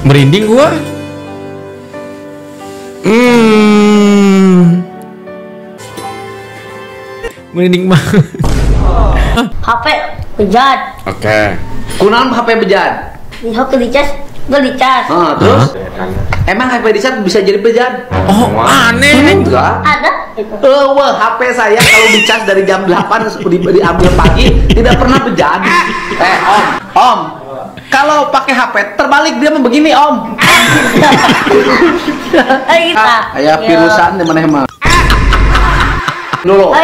Merinding gua. Merinding banget. HP bejat. Oke. Kunaon HP bejat? HP dicas, gak dicas. Terus? Emang HP dicas bisa jadi bejat? Oh, aneh. Enggak. Ada itu. Wah, HP saya kalau dicas dari jam 8 diambil pagi tidak pernah bejat. Om. Kalau pakai HP terbalik dia begini, Om. Aya virusan di mana mah. Dulu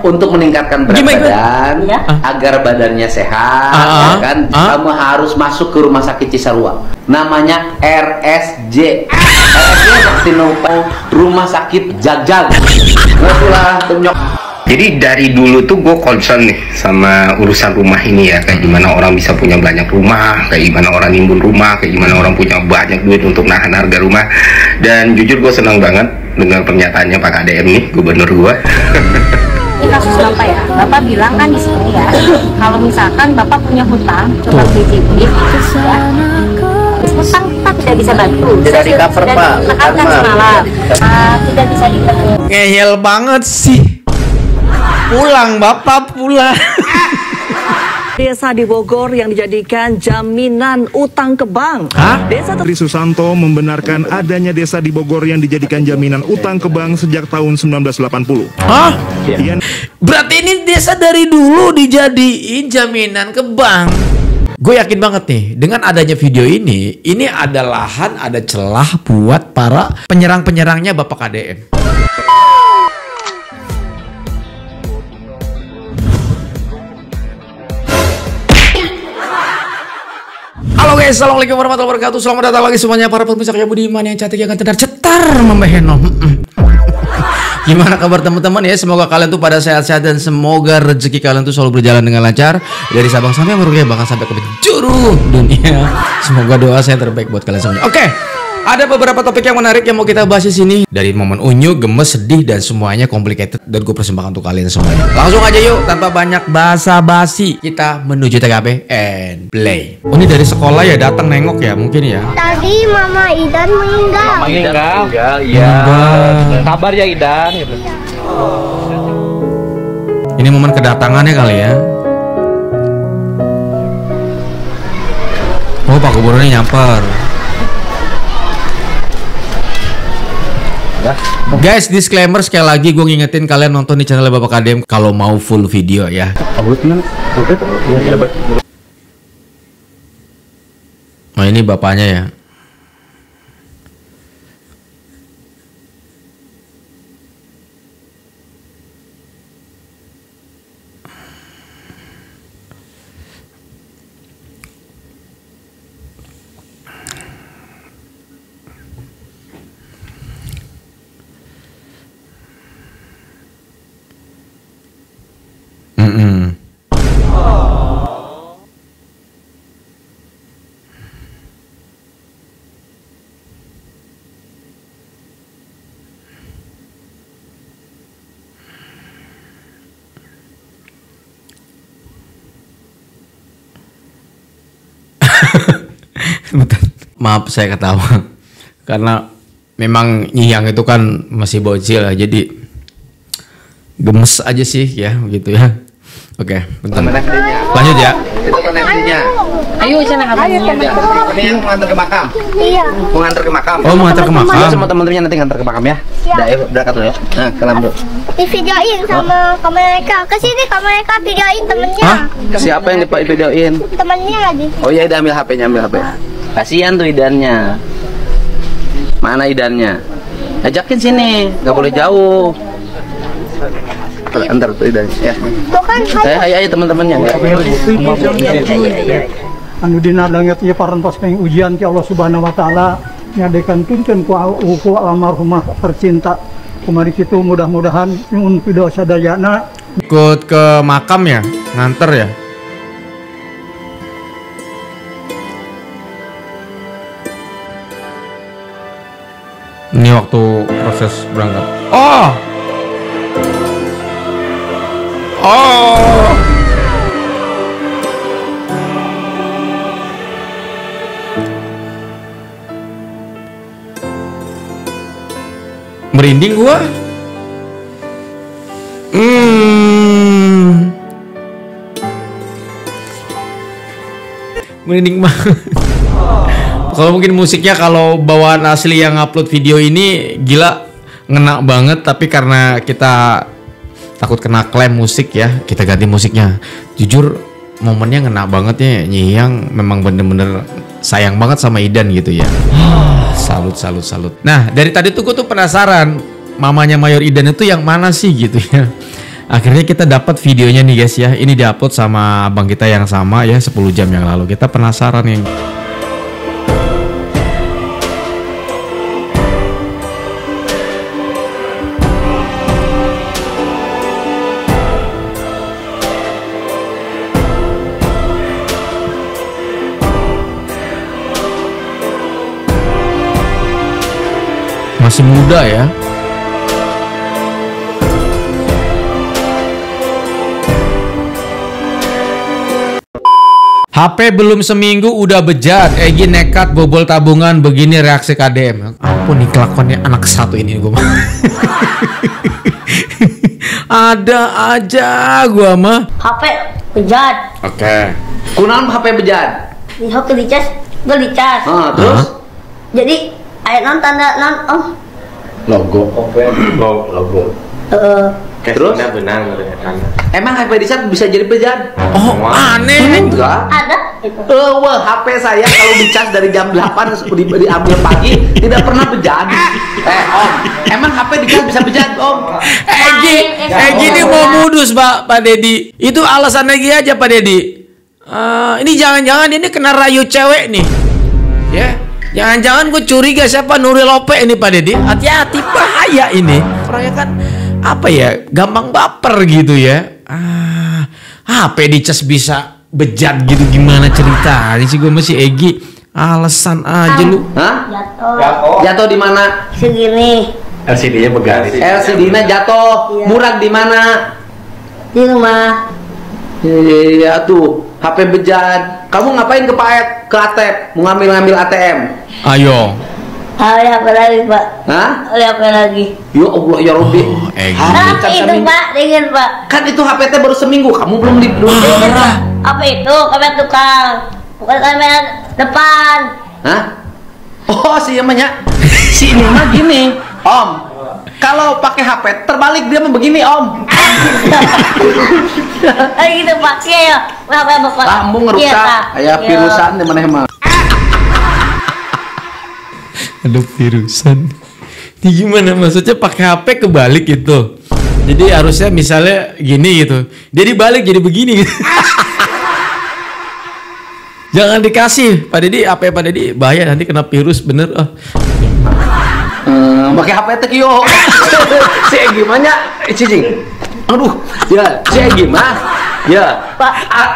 untuk meningkatkan berat badan agar badannya sehat ya kan kamu harus masuk ke rumah sakit Cisarua namanya RSJ rumah sakit Jagjag. Jadi dari dulu tuh gue concern nih sama urusan rumah ini ya, kayak gimana orang bisa punya banyak rumah, kayak gimana orang nimbun rumah, kayak gimana orang punya banyak duit untuk nahan harga rumah. Dan jujur gue senang banget dengan pernyataannya Pak KDM nih, gubernur gue. Ini kasus Bapak ya, Bapak bilang kan di sini ya, kalau misalkan Bapak punya hutang, coba dicicil ya. Hutang Pak tidak bisa bantu. Tidak di cover Pak. Tekankan semalam, tidak bisa ditemu. Ngeyel banget sih. Pulang Bapak, pulang. Desa di Bogor yang dijadikan jaminan utang ke bank. Desa Tri Susanto membenarkan adanya desa di Bogor yang dijadikan jaminan utang ke bank sejak tahun 1980. Hah? Berarti ini desa dari dulu dijadiin jaminan ke bank. Gue yakin banget nih, dengan adanya video ini ada lahan, ada celah buat para penyerang-penyerangnya Bapak KDM. Halo guys, assalamualaikum warahmatullahi wabarakatuh. Selamat datang lagi semuanya para pemirsa yang budiman yang cantik, yang cetar membeheno. Gimana kabar teman-teman ya? Semoga kalian tuh pada sehat-sehat dan semoga rezeki kalian tuh selalu berjalan dengan lancar dari Sabang sampai Merauke, bahkan sampai ke penjuru dunia. Semoga doa saya terbaik buat kalian semuanya. Oke. Ada beberapa topik yang menarik yang mau kita bahas di sini. Dari momen unyu, gemes, sedih, dan semuanya complicated. Dan gue persembahkan untuk kalian semuanya. Langsung aja yuk, tanpa banyak basa-basi. Kita menuju TKP and play. Oh, ini dari sekolah ya, datang nengok ya, mungkin ya. Tadi Mama Idan meninggal. Mama meninggal, iya. Sabar ya Idan. Ini momen kedatangannya kali ya. Oh, Pak Gubernurnya nyamper. Guys, disclaimer sekali lagi, gue ngingetin kalian nonton di channel Bapak KDM kalau mau full video ya. Oh, ini bapaknya ya. Maaf saya ketawa karena memang Nyiyang itu kan masih bocil ya, jadi gemes aja sih ya begitu ya. Oke, bentar. Lanjut ya. Itu peneknya. Ayo sana katanya. Ini yang mengantar ke makam. Iya. Mengantar ke makam. Oh, mengantar ke makam. Sama teman-temannya nanti ngantar ke makam ya. Udah, berangkat dulu ya. Nah, kelam dulu. Di videoin sama mereka. Kesini mereka videoin temennya. Siapa yang divideoin? Temennya lagi. Oh iya, udah ambil HP-nya, ambil HP. Kasihan tuh Idannya. Mana Idannya? Ajakin sini, nggak boleh jauh. Antar tuh Idan ya. Ayo teman-temannya. Anu dina langit ieu parantos peng ujian ti Allah Subhanahu wa taala nyadekan tuntun ku almarhumah tercinta. Kumari situ mudah-mudahan nyuwun pidho sadayana Ikut ke makam ya, nganter ya. Ini waktu proses berangkat. Oh. Merinding gua. Merinding banget. Kalau mungkin musiknya, kalau bawaan asli yang upload video ini gila, ngena banget, tapi karena kita takut kena klaim musik ya, kita ganti musiknya. Jujur momennya ngena banget ya, Nyiyang memang bener-bener sayang banget sama Idan gitu ya. Salut. Nah, dari tadi tuh gue tuh penasaran, mamanya Mayor Idan itu yang mana sih gitu ya. Akhirnya kita dapat videonya nih guys ya. Ini diupload sama abang kita yang sama ya, 10 jam yang lalu. Kita penasaran yang masih muda ya. HP belum seminggu udah bejat. Egi nekat bobol tabungan, begini reaksi KDM. Ampun nih kelakuannya anak satu ini gue mah. Ada aja gua mah. HP bejat. Oke. Kunaon HP bejat? Di HP dicas, gue dicas. Terus? Jadi ayat non tanda non Logo. Logo. Terus? Benang Emang HP dicas bisa jadi bejat? Oh, aneh. Enggak. ada itu. Wah, HP saya kalau dicas dari jam 8 diambil pagi tidak pernah bejat. Om, emang HP dicas bisa bejat, Om? Egi ini mau modus Pak Dedi. Itu alasan Egi aja Pak Dedi. Ini jangan-jangan ini kena rayu cewek nih. Ya. Jangan-jangan gue curiga siapa Nuril Lope ini Pak Dedi. Hati-hati, bahaya ini. Orangnya kan apa ya, gampang baper gitu ya. HP dicas bisa bejat gitu, gimana cerita? Ini sih gue masih Egi. Alasan aja lu. Hah? Jatuh. Jatuh di mana? Segini. LCD-nya begaris. LCD-nya jatuh. Iya. Murad di mana? Di rumah. Iya tuh, HP bejat. Kamu ngapain ke ATM? Mau ngambil ATM? Ayo. Ada apa lagi Pak? Hah? Ada apa lagi? Ya Allah ya Robbi. Egi. Itu Pak, dengan Pak. Kan itu HP-nya baru seminggu, kamu belum Apa itu? Kamera tukang. Bukan kamera depan. Hah? Oh, si namanya. Si ini mah gini, Om. Kalau pakai HP terbalik dia mah begini, Om. Gitu Pak, ya. Bapak. Kamu ngerusak, aya virusan di mana mah. Ada virusan. Ini gimana maksudnya pakai HP kebalik gitu? Jadi harusnya misalnya gini gitu. Dia dibalik jadi begini gitu. Jangan dikasih Pak Dedi, HP Pak Dedi bahaya, nanti kena virus bener. Pakai HP teh yo. Si gimana? Cicing. Aduh, ya, si gimana? Ya,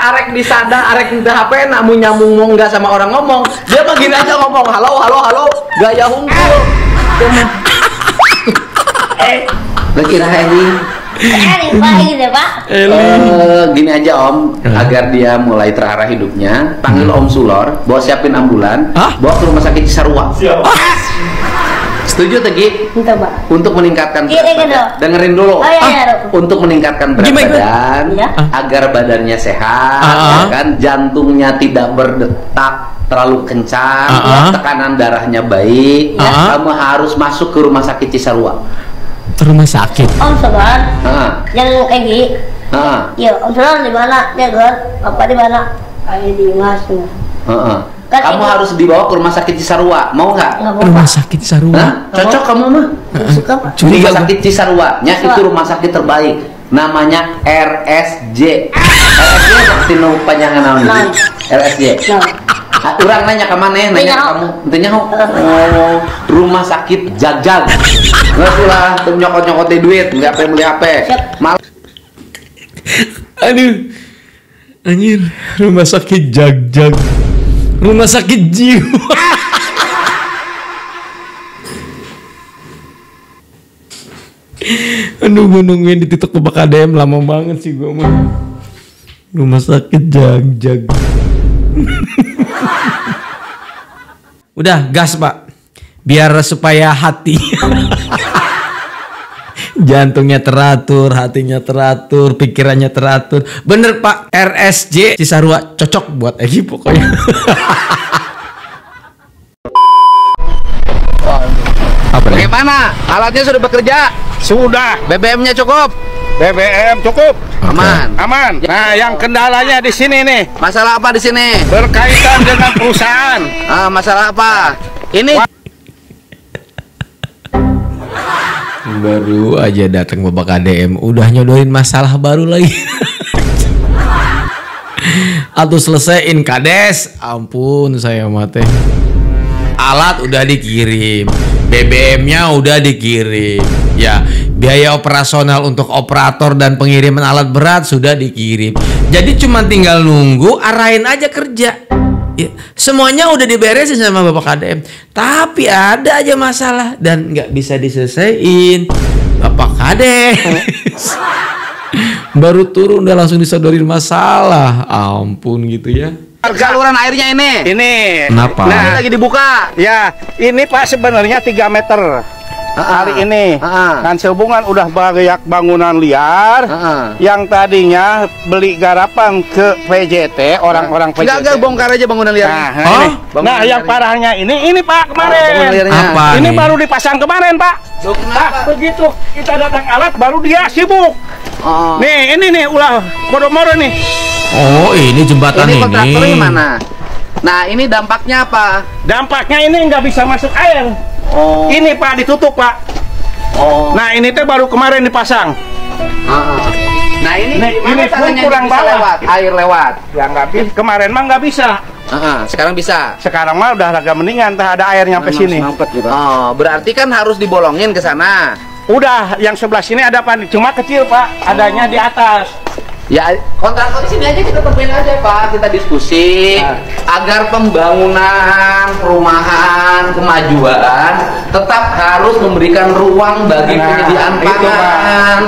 arek disada, arek di HP namun nyambung enggak sama orang ngomong. Dia mah gini aja ngomong, halo, gaya hungkul. Kira ini. Pak, gitu Pak. Gini aja Om, agar dia mulai terarah hidupnya, panggil Om Sulor, bawa siapin ambulan, bawa ke rumah sakit Cisarua. Setuju Tegi? Untuk meningkatkan berat badan. Dengerin dulu. Untuk meningkatkan berat badan, agar badannya sehat, ya kan, jantungnya tidak berdetak terlalu kencang, tekanan darahnya baik, kamu harus masuk ke rumah sakit Cisarua. Rumah sakit. Om Sobar. Yang Egi. Ya, Om Sobar di mana? Dia apa di mana? Di Mas. Kamu harus dibawa ke rumah sakit Cisarua, mau nggak? Rumah sakit Cisarua. Cocok kamu mah? Curiga rumah sakit Cisarua, itu rumah sakit terbaik. Namanya RSJ. RSJ seperti panjangan naon? RSJ. Urang nanya ke mana? Nanya kamu. Intinya rumah sakit Jag-Jag. Nggak sih lah, nyokot-nyokot duit, nggak apa beli HP. Aduh, anjir, rumah sakit Jag-Jag. Rumah sakit jiwa. Aduh, gue nungguin di TikTok Bapak KDM lama banget sih gue mah. Rumah sakit Jag-Jag. Udah, gas Pak. Biar supaya hati Jantungnya teratur, hatinya teratur, pikirannya teratur. Bener Pak, RSJ Cisarua cocok buat Egi pokoknya. Bagaimana? Alatnya sudah bekerja? Sudah. BBM-nya cukup? BBM cukup. Aman. Aman. Nah, yang kendalanya di sini nih. Masalah apa di sini? Berkaitan dengan perusahaan. Masalah apa? Ini baru aja datang Bapak KDM udah nyodorin masalah baru lagi. Atau selesaiin kades. Ampun saya mate. Alat udah dikirim, BBM-nya udah dikirim, ya biaya operasional untuk operator dan pengiriman alat berat sudah dikirim. Jadi cuma tinggal nunggu, arahin aja kerja. Ya, semuanya udah diberesin sama Bapak KDM, tapi ada aja masalah dan nggak bisa diselesaiin. Bapak KDM baru turun udah langsung disodorin masalah. Ampun gitu ya. saluran airnya ini. Ini. Kenapa? Nah, ini lagi dibuka. Ya, ini Pak sebenarnya 3 meter. Hari ini kan sehubungan udah banyak bangunan liar yang tadinya beli garapan ke PJT, orang-orang PJT. Enggak bongkar aja bangunan liar. Nah, yang parahnya ini Pak kemarin. Apa ini nih? baru dipasang kemarin Pak. Begitu kita datang alat baru dia sibuk. Nih, ini nih ulah moro-moro nih. Oh, ini jembatan ini. Kontraktornya mana? Nah, ini dampaknya apa? Dampaknya ini nggak bisa masuk air. Ini Pak ditutup Pak. Nah, ini teh baru kemarin dipasang. Nah, ini pun kurang bawah. Air lewat. Ya nggak bisa. Kemarin mah nggak bisa. Sekarang bisa. Sekarang mah udah agak mendingan, tak ada air nyampe sini. Berarti kan harus dibolongin ke sana. Udah, yang sebelah sini ada Pak, cuma kecil Pak, adanya di atas. Ya, kontraktor di sini aja kita temuin aja Pak, kita diskusi agar pembangunan perumahan kemajuan tetap harus memberikan ruang bagi penyediaan pangan.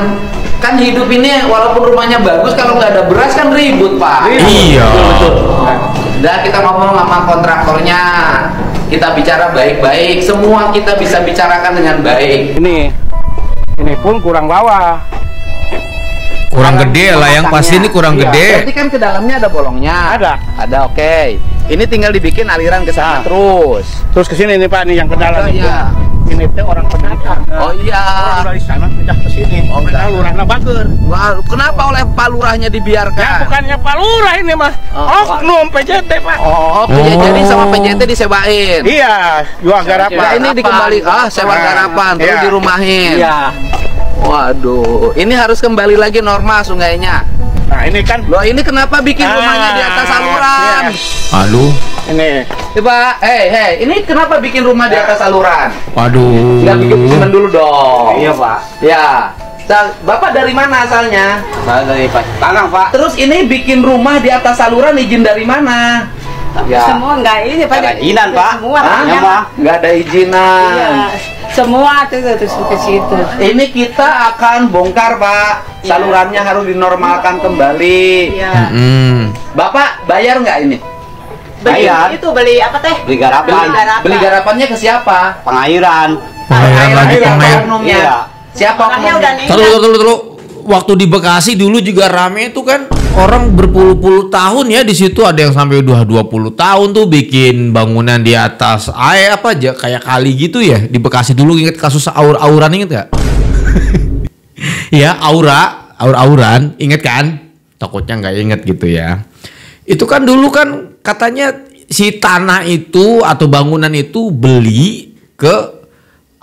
Kan hidup ini walaupun rumahnya bagus kalau nggak ada beras kan ribut Pak. Iya. Betul. Dan kita ngomong sama kontraktornya, kita bicara baik-baik, semua kita bisa bicarakan dengan baik. Ini pun kurang bawah. Kurang gede lah, yang pasti ini kurang gede. Berarti kan ke dalamnya ada bolongnya. Ada, oke. Ini tinggal dibikin aliran ke sana terus. Terus ke sini nih Pak, nih yang ke dalam. Ini teh orang pendatang. Oh iya. Orang dari sana pindah ke sini. Lurahna bager. Wah, kenapa oleh Pak Lurahnya dibiarkan? Ya bukannya Pak Lurah ini mah. Oknum PJT Pak. Jadi sama PJT disewain. Iya, jual garapan. Ya ini dikembali sewa garapan terus dirumahin. Iya. Waduh, ini harus kembali lagi normal sungainya. Nah, ini kan. Loh, ini kenapa bikin rumahnya di atas saluran? Aduh. Ini. Coba, ini kenapa bikin rumah di atas saluran? Waduh. Nggak bikin semen dulu dong. Iya, Pak. Ya. Bapak dari mana asalnya? Saya dari Tanang, Pak. Terus ini bikin rumah di atas saluran izin dari mana? Ya. Semua enggak ini Pak. Ada izinan Pak. Semua nggak ada izinan. Iya. Semua terus ke situ. Ini kita akan bongkar Pak. Salurannya harus dinormalkan kembali. Iya. Bapak bayar nggak ini? Bayar. Itu beli apa teh? Beli garapan. Beli garapannya ke siapa? Pengairan. Pengairan lagi pengairan. Iya. Siapa oknumnya? Terus. Waktu di Bekasi dulu juga rame itu kan, orang berpuluh-puluh tahun ya di situ, ada yang sampai udah 20 tahun tuh bikin bangunan di atas air apa aja kayak kali gitu ya di Bekasi dulu. Ingat kasus aur-auran, inget gak? Ya aur-auran, inget kan? Takutnya nggak inget gitu ya. Itu kan dulu kan katanya si tanah itu atau bangunan itu beli ke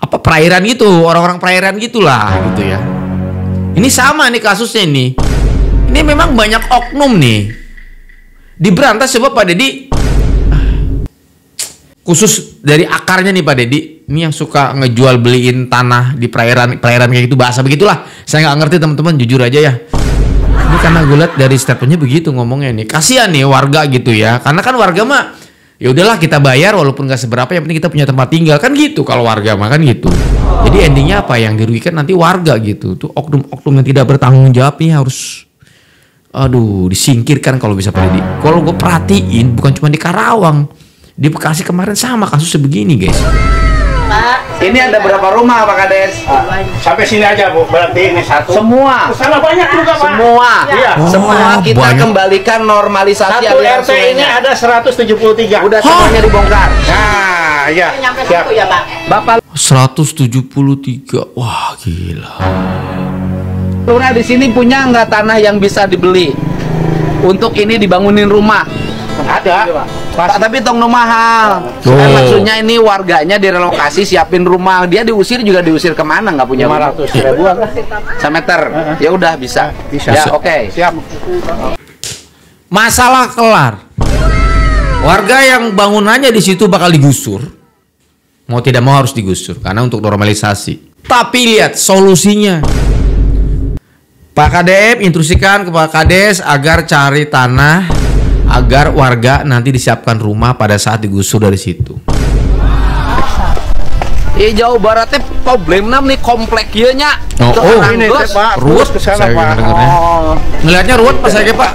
apa perairan gitu, orang-orang perairan gitulah gitu ya. Ini sama nih kasusnya nih. Ini memang banyak oknum nih. Diberantas coba Pak Dedi. Khusus dari akarnya nih Pak Dedi. Ini yang suka ngejual beliin tanah di perairan kayak gitu, bahasa begitulah. Saya nggak ngerti teman-teman, jujur aja ya. Ini karena gue liat dari statementnya begitu ngomongnya nih. Kasihan nih warga gitu ya. Karena kan warga mah ya udahlah kita bayar walaupun nggak seberapa, yang penting kita punya tempat tinggal kan gitu. Kalau warga mah kan gitu. Jadi endingnya apa yang dirugikan nanti warga gitu. Tuh oknum-oknum yang tidak bertanggung jawab nih harus disingkirkan kalau bisa Pak Dedi. Kalau gue perhatiin bukan cuma di Karawang, di Bekasi kemarin sama kasusnya begini guys. Pak. Ini ada berapa rumah Pak Kades? Sampai sini aja Bu, berarti ini satu. Semua. Sana banyak juga Pak. Semua. Iya. Semua kita banyak. kembalikan normalisasi Satu aliran RT ini sungainya. ada 173. Udah semuanya dibongkar. Nah, iya. Nyampe Siap. situ ya Pak. Bapak 173. Wah, gila. Lurah di sini punya nggak tanah yang bisa dibeli untuk ini dibangunin rumah? Ada. Pak, tapi tong no mahal. Oh. Kan maksudnya ini warganya direlokasi, siapin rumah. Dia diusir juga diusir kemana? Nggak punya rumah. 500 ribuan. Semeter. Ya udah bisa. Bisa. Ya oke. Siap. Masalah kelar. Warga yang bangunannya di situ bakal digusur. Mau tidak mau harus digusur karena untuk normalisasi. Tapi lihat solusinya. Pak KDM instruksikan ke Pak Kades agar cari tanah agar warga nanti disiapkan rumah pada saat digusur dari situ. Jawa Baratnya problemnya nih komplek ieu nya. Ini teh Pak, ruwet ke sana Pak. Oh. Ngelihatnya ruwet pas aja Pak.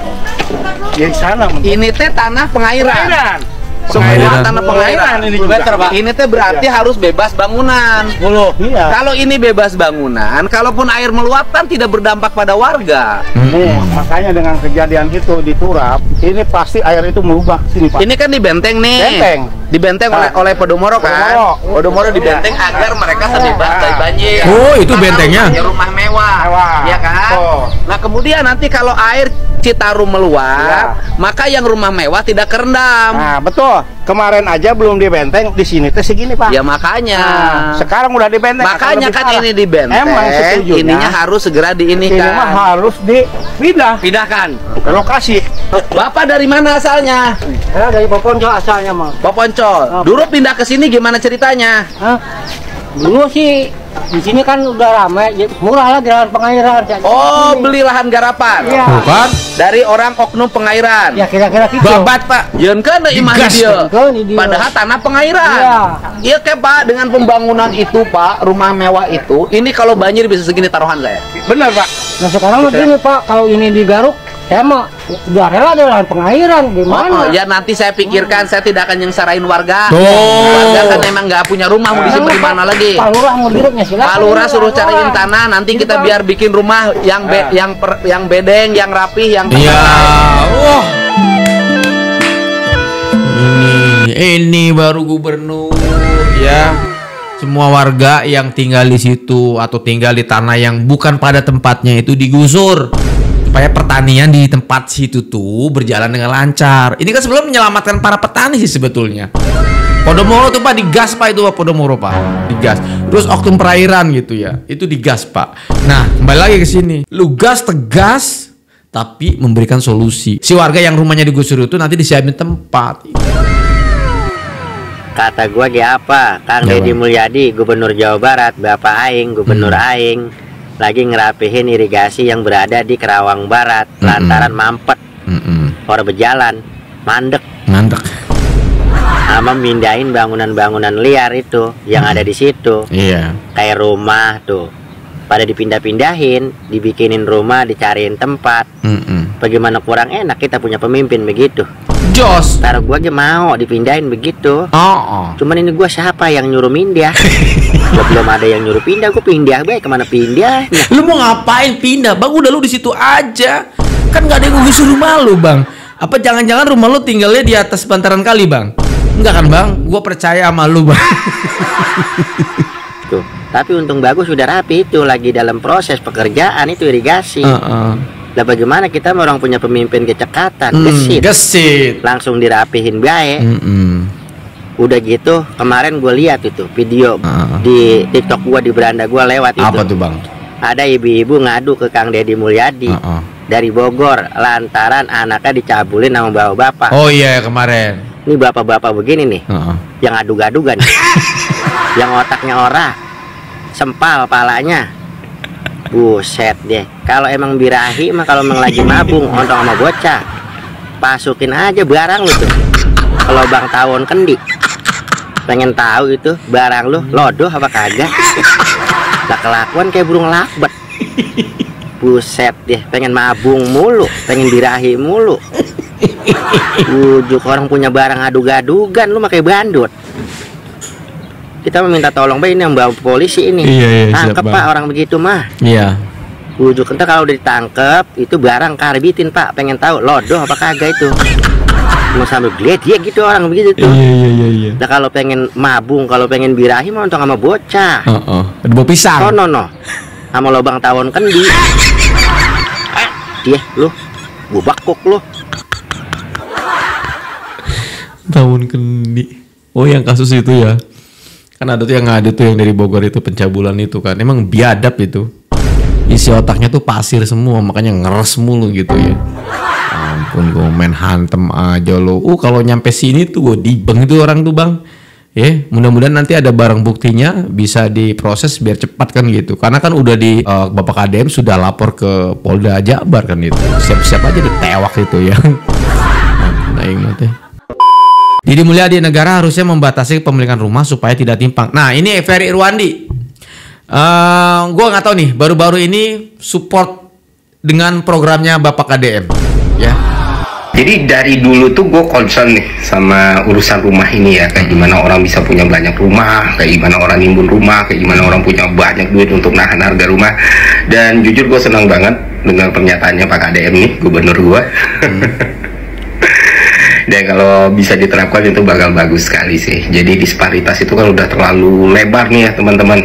Ya di sana. Ini teh tanah pengairan. Semua Pengairan. tanah pengairan ini juga. Pak. Ini teh berarti harus bebas bangunan. Iya. Kalau ini bebas bangunan, kalaupun air meluap kan tidak berdampak pada warga. Nih, makanya dengan kejadian itu di Turap, ini pasti air itu merubah sini Pak. Ini kan di benteng nih. Benteng. Dibenteng oleh Podomoro kan. Podomoro dibenteng agar mereka terbebas dari banjir. Oh, itu Karena bentengnya. rumahnya rumah mewah. Ya kan? Oh. Nah, kemudian nanti kalau air Citarum meluap, maka yang rumah mewah tidak kerendam. Nah, betul. Kemarin aja belum dibenteng, di sini teh segini Pak. Ya makanya. Nah, sekarang udah dibenteng. Makanya akan lebih kan parah. ini dibenteng. Emang setuju. Ininya harus segera Ini diinikan. mah harus dipindah Pindahkan. ke lokasi. Bapak dari mana asalnya? Ya dari Poponco asalnya mah. Poponcol. Dulu pindah ke sini gimana ceritanya? Dulu sih di sini kan udah ramai, murah lah jalan pengairan. Oh, beli lahan garapan. Iya. Bukan? Dari orang oknum pengairan. Ya kira-kira gitu. Babat Pak. Yeun kan imah Digas, dia. Kan, ini dia. Padahal tanah pengairan. Iya. Iya ke Pak, dengan pembangunan itu Pak, rumah mewah itu, ini kalau banjir bisa segini taruhan saya. Benar Pak. Nah sekarang begini Pak, kalau ini digaruk, saya mah udah rela jalan pengairan gimana? Ya nanti saya pikirkan, saya tidak akan nyengsarain warga. Tuh. Warga kan emang nggak punya rumah, mau disimpan di mana lagi? Pak Lurah mau diruknya silakan. Pak Lurah suruh cariin tanah, nanti kita biar bikin rumah yang yang bedeng, yang rapih, yang Iya. Wah. Ini baru gubernur ya. Semua warga yang tinggal di situ atau tinggal di tanah yang bukan pada tempatnya itu digusur supaya pertanian di tempat situ tuh berjalan dengan lancar. Ini kan sebelum menyelamatkan para petani sih sebetulnya. Podomoro tuh Pak digas Pak itu Pak Podomoro Pak digas. Terus oknum perairan gitu ya itu digas Pak. Nah kembali lagi ke sini. Lu gas tegas tapi memberikan solusi. Si warga yang rumahnya digusur itu nanti disiapin tempat. Kata gua apa? Kang Ya, Deddy Bang. Mulyadi, Gubernur Jawa Barat, Bapak Aing, Gubernur Aing, lagi ngerapihin irigasi yang berada di Kerawang Barat, lantaran mampet, orang berjalan, mandek, sama mindahin bangunan-bangunan liar itu yang ada di situ, Iya. kayak rumah tuh, pada dipindah-pindahin, dibikinin rumah, dicariin tempat. Bagaimana kurang enak kita punya pemimpin begitu. Jos. Taruh gua aja mau dipindahin begitu. Cuman ini gua siapa yang nyuruh pindah? Gua belum ada yang nyuruh pindah, gua pindah baik kemana pindah? Lu mau ngapain pindah? Bang udah lu di situ aja. Kan nggak ada yang ngegusur rumah lu, Bang. Apa jangan-jangan rumah lu tinggalnya di atas bantaran kali, Bang? Enggak kan, Bang? Gua percaya sama lu, Bang. Tuh, tapi untung bagus sudah rapi itu, lagi dalam proses pekerjaan itu irigasi. Lah bagaimana kita orang punya pemimpin kecekatan, gesit. Langsung dirapihin baik. Udah gitu, kemarin gue lihat itu video di TikTok gua, di beranda gua lewat itu. Apa tuh, Bang? Ada ibu-ibu ngadu ke Kang Deddy Mulyadi dari Bogor lantaran anaknya dicabulin sama bapak-bapak. Oh iya kemarin. Ini bapak-bapak begini nih, yang adu-gadugan, yang otaknya ora, sempal palanya. Buset deh, kalau emang birahi mah kalau emang lagi mabung ontong sama bocah, pasukin aja barang lu tuh kalau bang tawon kendi. Pengen tahu itu barang lu lodoh apa kagak? Lah kelakuan kayak burung lakbet. Buset deh, pengen mabung mulu, pengen birahi mulu. Ujuk orang punya barang adu-gadugan, lu pakai bandut. Kita meminta tolong, Pak, ini yang bawa polisi ini. Tangkap, Pak, orang begitu mah. Iya. Bujuk ente kalau udah ditangkep itu barang karbitin, Pak. Pengen tahu lodoh apa kagak itu. Mau sambil geliat dia gitu orang begitu tuh. Iya. Nah kalau pengen mabung, kalau pengen birahi mau untung sama bocah. Ada bawa pisang. Oh no. Sama lobang tawon kendi. Dia lu, gua bakok lu. Tawon kendi. Oh yang kasus itu ya. Kan ada tuh yang dari Bogor itu pencabulan itu kan. Emang biadab itu. Isi otaknya tuh pasir semua, makanya ngeres mulu gitu ya. Ampun, gue main hantem aja lo. Kalau nyampe sini tuh gue dibeng itu orang tuh, Bang. Ya, mudah-mudahan nanti ada barang buktinya bisa diproses biar cepat kan gitu. Karena kan udah di Bapak KDM sudah lapor ke Polda Jabar kan itu. Siap-siap aja ditewak itu ya. Nah, ingat ya. Didi Mulyadi, negara harusnya membatasi pemilikan rumah supaya tidak timpang. Nah, ini Ferry Irwandi. Gue nggak tahu nih, baru-baru ini support dengan programnya Bapak KDM, ya. Jadi dari dulu tuh gue concern nih sama urusan rumah ini ya, kayak gimana orang bisa punya banyak rumah, kayak gimana orang nimbun rumah, kayak gimana orang punya banyak duit untuk nahan harga rumah. Dan jujur gue senang banget dengan pernyataannya Pak KDM nih, gubernur gue. Dan kalau bisa diterapkan itu bakal bagus sekali sih. Jadi disparitas itu kan udah terlalu lebar nih ya teman-teman.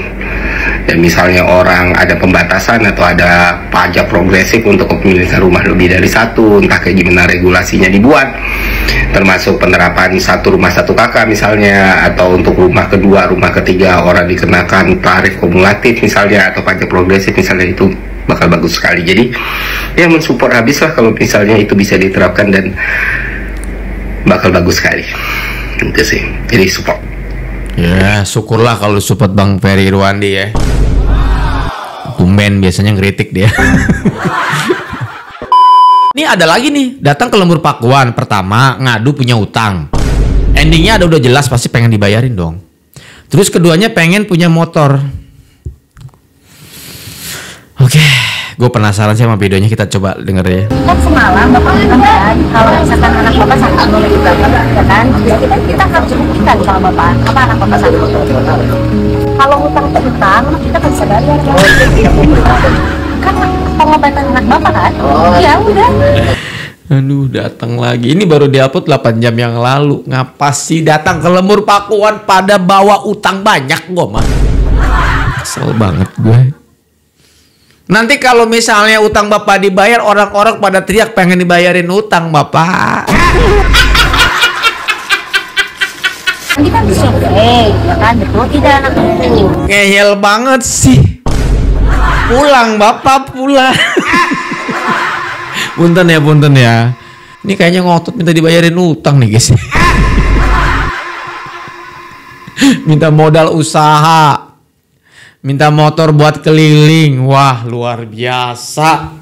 Dan misalnya orang ada pembatasan atau ada pajak progresif untuk kepemilikan rumah lebih dari satu, entah kayak gimana regulasinya dibuat, termasuk penerapan satu rumah satu kakak misalnya, atau untuk rumah kedua, rumah ketiga orang dikenakan tarif kumulatif misalnya, atau pajak progresif misalnya, itu bakal bagus sekali. Jadi ya mensupport habis lah kalau misalnya itu bisa diterapkan, dan bakal bagus sekali itu sih. Jadi support. Ya syukurlah kalau support Bang Ferry Irwandi ya. Tumben biasanya ngeritik dia. Ini ada lagi nih, datang ke lembur Pakuan. Pertama ngadu punya utang, endingnya ada udah jelas pasti pengen dibayarin dong. Terus keduanya pengen punya motor. Oke, gue penasaran sih sama videonya, kita coba denger ya. Kan semalam Bapak bilang kan, kalau misalkan anak Bapak sakit lagi banget, ya kan? Ya kita harus buktikan sama Bapak, apa anak Bapak sakit. Kalau hutang ke hutang, kita kan bisa bayar ya. Kan pengobatan anak Bapak kan? Ya udah. Aduh, datang lagi. Ini baru diupload 8 jam yang lalu. Ngapa sih datang ke lembur Pakuan pada bawa utang banyak gue mah? Kesel banget gue. Nanti kalau misalnya utang Bapak dibayar, orang-orang pada teriak pengen dibayarin utang Bapak. Nanti kan disurvei, ya kan? Betul tidak anak itu? Ngeyel banget sih. Pulang Bapak, pulang. Punten ya. Ini kayaknya ngotot minta dibayarin utang nih guys. Minta modal usaha. Minta motor buat keliling. Wah, luar biasa.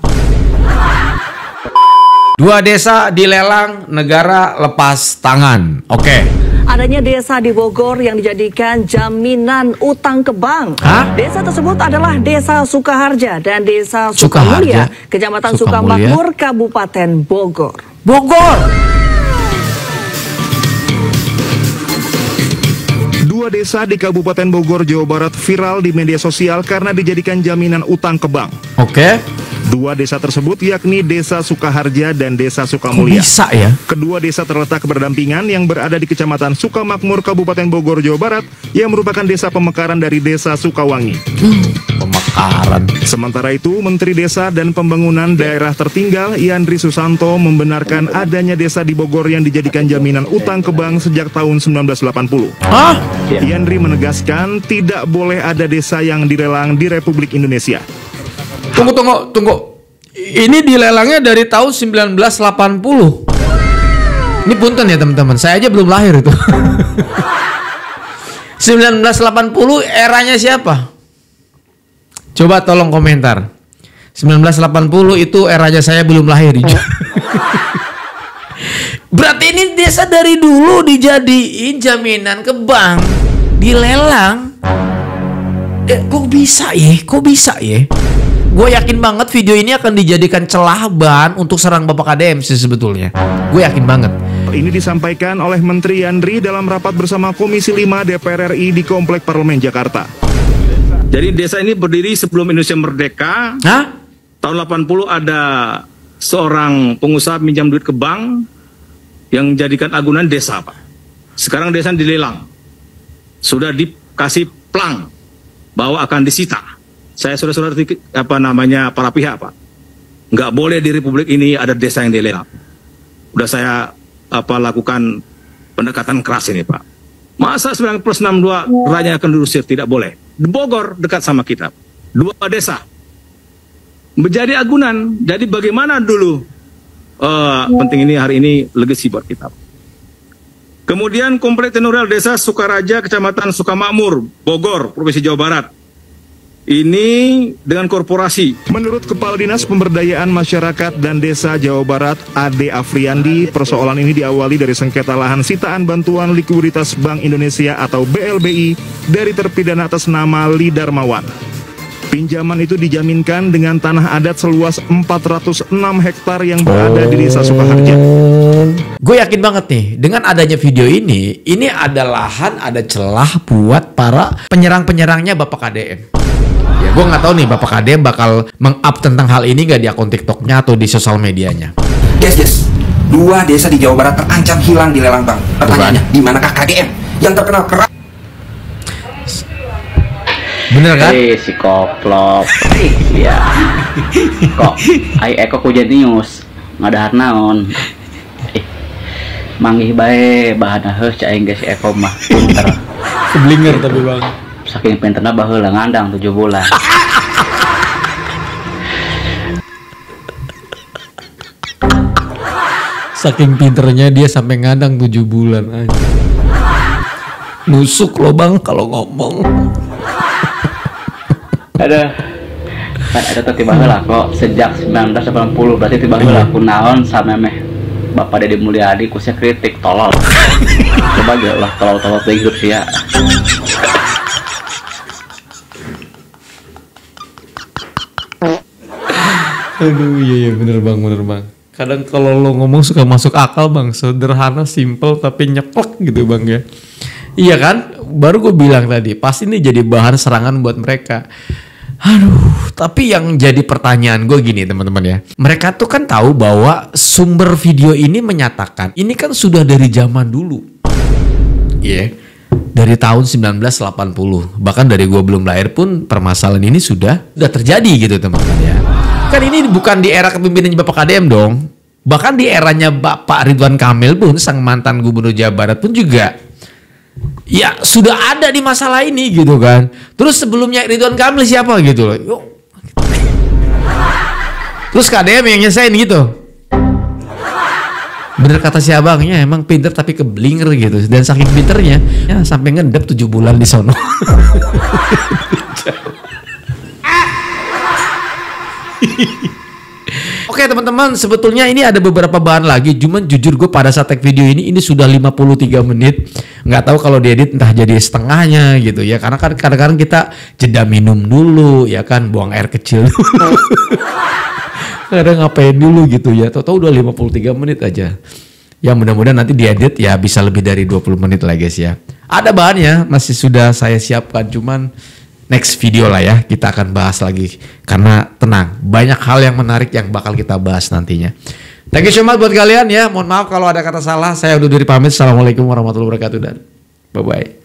2 desa dilelang, negara lepas tangan. Oke. Adanya desa di Bogor yang dijadikan jaminan utang ke bank. Desa tersebut adalah Desa Sukaharja dan Desa Sukamulya, Kecamatan Sukamakmur, Kabupaten Bogor. Dua desa di Kabupaten Bogor, Jawa Barat viral di media sosial karena dijadikan jaminan utang ke bank. Oke. 2 desa tersebut yakni Desa Sukaharja dan Desa Sukamulya. Kok bisa ya? Kedua desa terletak berdampingan yang berada di Kecamatan Sukamakmur, Kabupaten Bogor, Jawa Barat, yang merupakan desa pemekaran dari Desa Sukawangi. Pemekaran. Sementara itu, Menteri Desa dan Pembangunan Daerah Tertinggal Yandri Susanto membenarkan adanya desa di Bogor yang dijadikan jaminan utang ke bank sejak tahun 1980. Yandri menegaskan tidak boleh ada desa yang dilelang di Republik Indonesia. Tunggu. Ini dilelangnya dari tahun 1980. Ini punten ya teman-teman, saya aja belum lahir itu. 1980 eranya siapa? Coba tolong komentar. 1980 itu eranya saya belum lahir. Berarti ini desa dari dulu dijadiin jaminan ke bank, dilelang. Kok bisa ya? Gue yakin banget video ini akan dijadikan celah ban untuk serang Bapak KDM sih sebetulnya. Gue yakin banget. Hal ini disampaikan oleh Menteri Yandri dalam rapat bersama Komisi 5 DPR RI di Komplek Parlemen Jakarta. Jadi desa ini berdiri sebelum Indonesia merdeka. Tahun 80 ada seorang pengusaha minjam duit ke bank yang jadikan agunan desa, Pak. Sekarang desa dilelang. Sudah dikasih plang bahwa akan disita. Saya sudah para pihak, Pak. Nggak boleh di Republik ini ada desa yang dilelang. Udah saya lakukan pendekatan keras ini, Pak. Masa 9+62 rakyatnya akan diusir? Tidak boleh. Di Bogor dekat sama kita, 2 desa menjadi agunan. Jadi bagaimana dulu penting ini hari ini legacy buat kita. Kemudian Komplek Tenurial Desa Sukaraja, Kecamatan Sukamakmur, Bogor, Provinsi Jawa Barat. Ini dengan korporasi. Menurut Kepala Dinas Pemberdayaan Masyarakat dan Desa Jawa Barat, Ade Afriandi, persoalan ini diawali dari sengketa lahan sitaan bantuan likuiditas Bank Indonesia atau BLBI dari terpidana atas nama Li Darmawan. Pinjaman itu dijaminkan dengan tanah adat seluas 406 hektar yang berada di Desa Sukaharja. Gue yakin banget nih, dengan adanya video ini ada lahan, ada celah buat para penyerang-penyerangnya Bapak KDM. Ya, gue nggak tahu nih Bapak KDM bakal meng-up tentang hal ini nggak di akun TikToknya atau di sosial medianya. Yes. 2 desa di Jawa Barat terancam hilang di lelang bank. Pertanyaannya, di manakah KDM yang terkenal keras? Bener kan? Si koplok. Iya. Kok ai eko kujen news ngadahar naon. Manggih bae bahan heus cai geus si eko mah pinter. Keblinger tapi Bang. Saking pinterna baheula ngandang 7 bulan. Saking pinternya dia sampai ngandang 7 bulan aja. Nusuk lo Bang kalau ngomong. Kan ada tiba heula kok sejak 1980 berarti tiba heula kunaon samemeh Bapak Deddy Mulyadi ku saya kritik tolol. Coba ge lah tolol-tolol teh hidup sia. Aduh iya bener bang. Kadang kalau lo ngomong suka masuk akal Bang, sederhana, simple tapi nyeplek gitu Bang ya. Iya kan? Baru gue bilang tadi, pasti ini jadi bahan serangan buat mereka. Aduh, tapi yang jadi pertanyaan gue gini teman-teman ya. Mereka tuh kan tahu bahwa sumber video ini menyatakan ini kan sudah dari zaman dulu. Iya. Dari tahun 1980. Bahkan dari gue belum lahir pun permasalahan ini sudah terjadi gitu teman-teman ya. Kan ini bukan di era kepemimpinan Bapak KDM dong. Bahkan di eranya Bapak Ridwan Kamil pun, sang mantan gubernur Jawa Barat pun juga ya sudah ada di masalah ini gitu kan. Terus sebelumnya Ridwan Kamil siapa gitu loh. Yuk. Terus KDM yang nyesain gitu. Bener kata si abangnya, emang pinter tapi keblinger gitu. Dan saking pinternya ya sampai ngedep 7 bulan di sono. Oke teman-teman, sebetulnya ini ada beberapa bahan lagi. Cuman jujur gue pada saat tag video ini sudah 53 menit. Nggak tahu kalau diedit entah jadi setengahnya gitu ya. Karena kan kadang-kadang kita jeda minum dulu ya kan, buang air kecil dulu. Kadang ngapain dulu gitu ya. Tahu-tahu udah 53 menit aja. Ya mudah-mudahan nanti diedit ya bisa lebih dari 20 menit lah guys ya. Ada bahannya masih sudah saya siapkan, cuman next video lah ya kita akan bahas lagi. Karena tenang, banyak hal yang menarik yang bakal kita bahas nantinya. Thank you so much buat kalian ya. Mohon maaf kalau ada kata salah. Saya undur diri pamit. Assalamualaikum warahmatullahi wabarakatuh dan bye-bye.